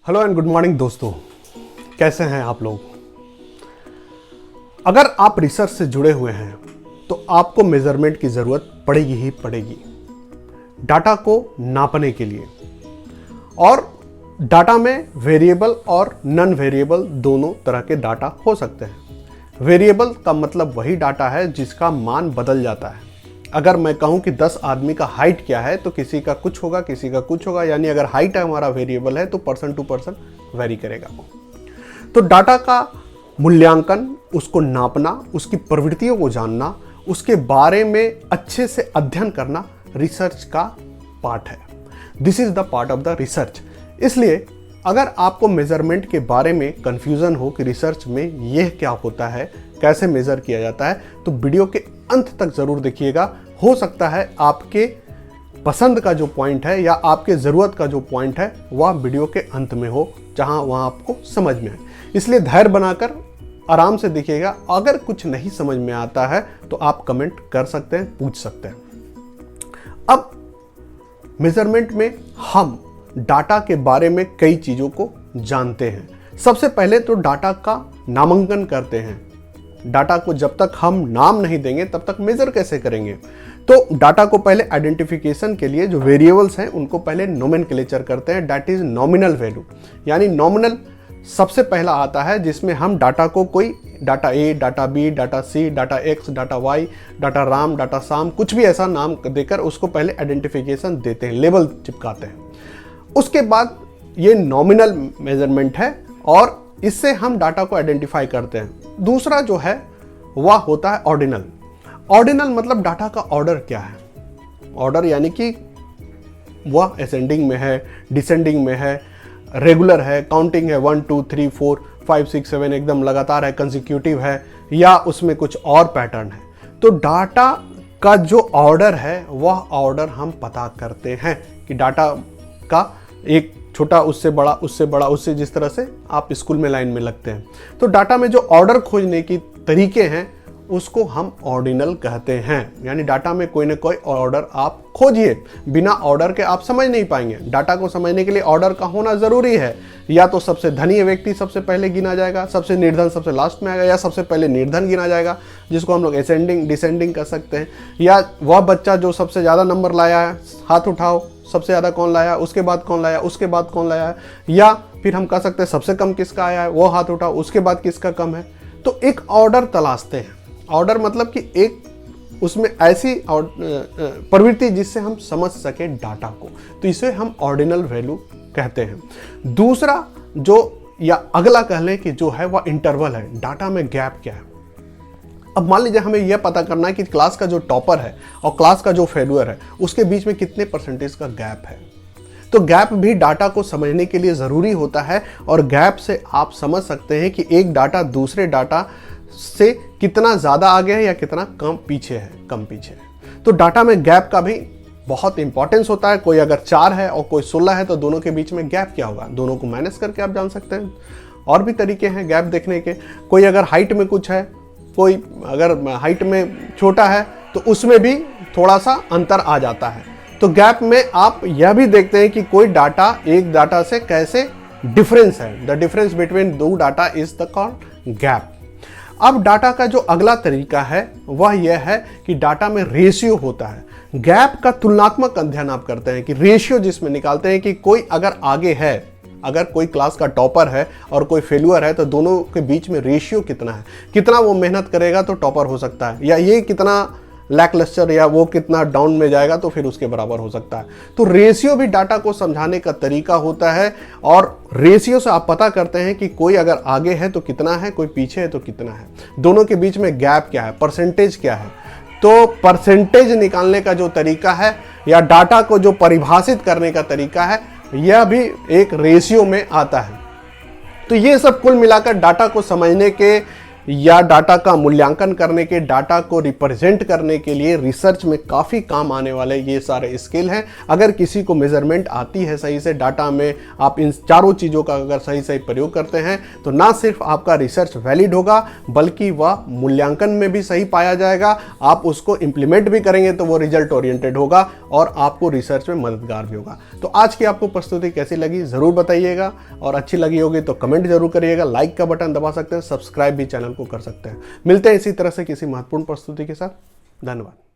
Hello and good morning दोस्तों, कैसे हैं आप लोग। अगर आप रिसर्च से जुड़े हुए हैं तो आपको मेजरमेंट की ज़रूरत पड़ेगी ही पड़ेगी डाटा को नापने के लिए। और डाटा में वेरिएबल और नॉन वेरिएबल दोनों तरह के डाटा हो सकते हैं। वेरिएबल का मतलब वही डाटा है जिसका मान बदल जाता है। अगर मैं कहूं कि 10 आदमी का हाइट क्या है तो किसी का कुछ होगा, किसी का कुछ होगा। यानी अगर हाइट हमारा वेरिएबल है तो पर्सन टू पर्सन वेरी करेगा। तो डाटा का मूल्यांकन, उसको नापना, उसकी प्रवृत्तियों को जानना, उसके बारे में अच्छे से अध्ययन करना रिसर्च का पार्ट है। This is the part of the research. इसलिए अगर आपको मेजरमेंट के बारे में कंफ्यूजन हो कि रिसर्च में यह क्या होता है, कैसे मेजर किया जाता है, तो वीडियो के अंत तक जरूर देखिएगा। हो सकता है आपके पसंद का जो पॉइंट है या आपके ज़रूरत का जो पॉइंट है वह वीडियो के अंत में हो, जहां वहां आपको समझ में आए। इसलिए धैर्य बनाकर आराम से देखिएगा। अगर कुछ नहीं समझ में आता है तो आप कमेंट कर सकते हैं, पूछ सकते हैं। अब मेजरमेंट में हम डाटा के बारे में कई चीज़ों को जानते हैं। सबसे पहले तो डाटा का नामांकन करते हैं। डाटा को जब तक हम नाम नहीं देंगे तब तक मेजर कैसे करेंगे। तो डाटा को पहले आइडेंटिफिकेशन के लिए जो वेरिएबल्स हैं उनको पहले नोमेनक्लेचर करते हैं, दैट इज नॉमिनल वैल्यू। यानी नॉमिनल सबसे पहला आता है जिसमें हम डाटा को कोई data A, data B, data C, data X, data Y, data Ram, data Sam, कुछ भी ऐसा नाम देकर उसको पहले आइडेंटिफिकेशन देते हैं, लेबल चिपकाते हैं। उसके बाद ये नॉमिनल मेजरमेंट है और इससे हम डाटा को आइडेंटिफाई करते हैं। दूसरा जो है वह होता है ऑर्डिनल। ऑर्डिनल मतलब डाटा का ऑर्डर क्या है। ऑर्डर यानी कि वह असेंडिंग में है, डिसेंडिंग में है, रेगुलर है, काउंटिंग है, 1 2 3 4 5 6 7 एकदम लगातार है, कंसेक्यूटिव है, या उसमें कुछ और पैटर्न है। तो डाटा का जो ऑर्डर है वह ऑर्डर हम पता करते हैं कि डाटा का एक छोटा, उससे बड़ा, उससे बड़ा, उससे जिस तरह से आप स्कूल में लाइन में लगते हैं। तो डाटा में जो ऑर्डर खोजने की तरीके हैं उसको हम ऑर्डिनल कहते हैं। यानी डाटा में कोई ना कोई ऑर्डर आप खोजिए, बिना ऑर्डर के आप समझ नहीं पाएंगे। डाटा को समझने के लिए ऑर्डर का होना जरूरी है। या तो सबसे धनी व्यक्ति सबसे पहले गिना जाएगा, सबसे निर्धन सबसे लास्ट में आएगा, या सबसे पहले निर्धन गिना जाएगा जिसको हम लोग असेंडिंग डिसेंडिंग कर सकते हैं। या वह बच्चा जो सबसे ज़्यादा नंबर लाया है, हाथ उठाओ, सबसे ज़्यादा कौन लाया, उसके बाद कौन लाया, उसके बाद कौन लाया है। या फिर हम कह सकते हैं सबसे कम किसका आया है, वो हाथ उठाओ, उसके बाद किसका कम है। तो एक ऑर्डर तलाशते हैं। ऑर्डर मतलब कि एक उसमें ऐसी प्रवृत्ति जिससे हम समझ सके डाटा को, तो इसे हम ऑर्डिनल वैल्यू कहते हैं। दूसरा जो या अगला कह लें कि जो है वह इंटरवल है। डाटा में गैप क्या है। अब मान लीजिए हमें यह पता करना है कि क्लास का जो टॉपर है और क्लास का जो फेलुअर है उसके बीच में कितने परसेंटेज का गैप है। तो गैप भी डाटा को समझने के लिए ज़रूरी होता है और गैप से आप समझ सकते हैं कि एक डाटा दूसरे डाटा से कितना ज़्यादा आगे है या कितना कम पीछे है, कम पीछे है। तो डाटा में गैप का भी बहुत इंपॉर्टेंस होता है। कोई अगर 4 है और कोई 16 है तो दोनों के बीच में गैप क्या होगा, दोनों को माइनस करके आप जान सकते हैं। और भी तरीके हैं गैप देखने के। कोई अगर हाइट में कुछ है, कोई अगर हाइट में छोटा है तो उसमें भी थोड़ा सा अंतर आ जाता है। तो गैप में आप यह भी देखते हैं कि कोई डाटा एक डाटा से कैसे डिफरेंस है। द डिफरेंस बिटवीन दो data is the called gap. अब डाटा का जो अगला तरीका है वह यह है कि डाटा में रेशियो होता है। गैप का तुलनात्मक अध्ययन आप करते हैं कि रेशियो जिसमें निकालते हैं कि कोई अगर आगे है, अगर कोई क्लास का टॉपर है और कोई फेलुअर है तो दोनों के बीच में रेशियो कितना है, कितना वो मेहनत करेगा तो टॉपर हो सकता है, या ये कितना लैकलस्टर या वो कितना डाउन में जाएगा तो फिर उसके बराबर हो सकता है। तो रेशियो भी डाटा को समझाने का तरीका होता है और रेशियो से आप पता करते हैं कि कोई अगर आगे है तो कितना है, कोई पीछे है तो कितना है, दोनों के बीच में गैप क्या है, परसेंटेज क्या है। तो परसेंटेज निकालने का जो तरीका है या डाटा को जो परिभाषित करने का तरीका है यह भी एक रेशियो में आता है। तो ये सब कुल मिलाकर डाटा को समझने के या डाटा का मूल्यांकन करने के, डाटा को रिप्रेजेंट करने के लिए रिसर्च में काफ़ी काम आने वाले ये सारे स्किल हैं। अगर किसी को मेजरमेंट आती है सही से, डाटा में आप इन चारों चीज़ों का अगर सही सही प्रयोग करते हैं तो ना सिर्फ आपका रिसर्च वैलिड होगा बल्कि वह मूल्यांकन में भी सही पाया जाएगा। आप उसको इंप्लीमेंट भी करेंगे तो वो रिजल्ट ओरिएंटेड होगा और आपको रिसर्च में मददगार भी होगा। तो आज की आपको प्रस्तुति कैसी लगी ज़रूर बताइएगा, और अच्छी लगी होगी तो कमेंट जरूर करिएगा, लाइक का बटन दबा सकते हैं, सब्सक्राइब भी चैनल को कर सकते हैं। मिलते हैं इसी तरह से किसी महत्वपूर्ण प्रस्तुति के साथ। धन्यवाद।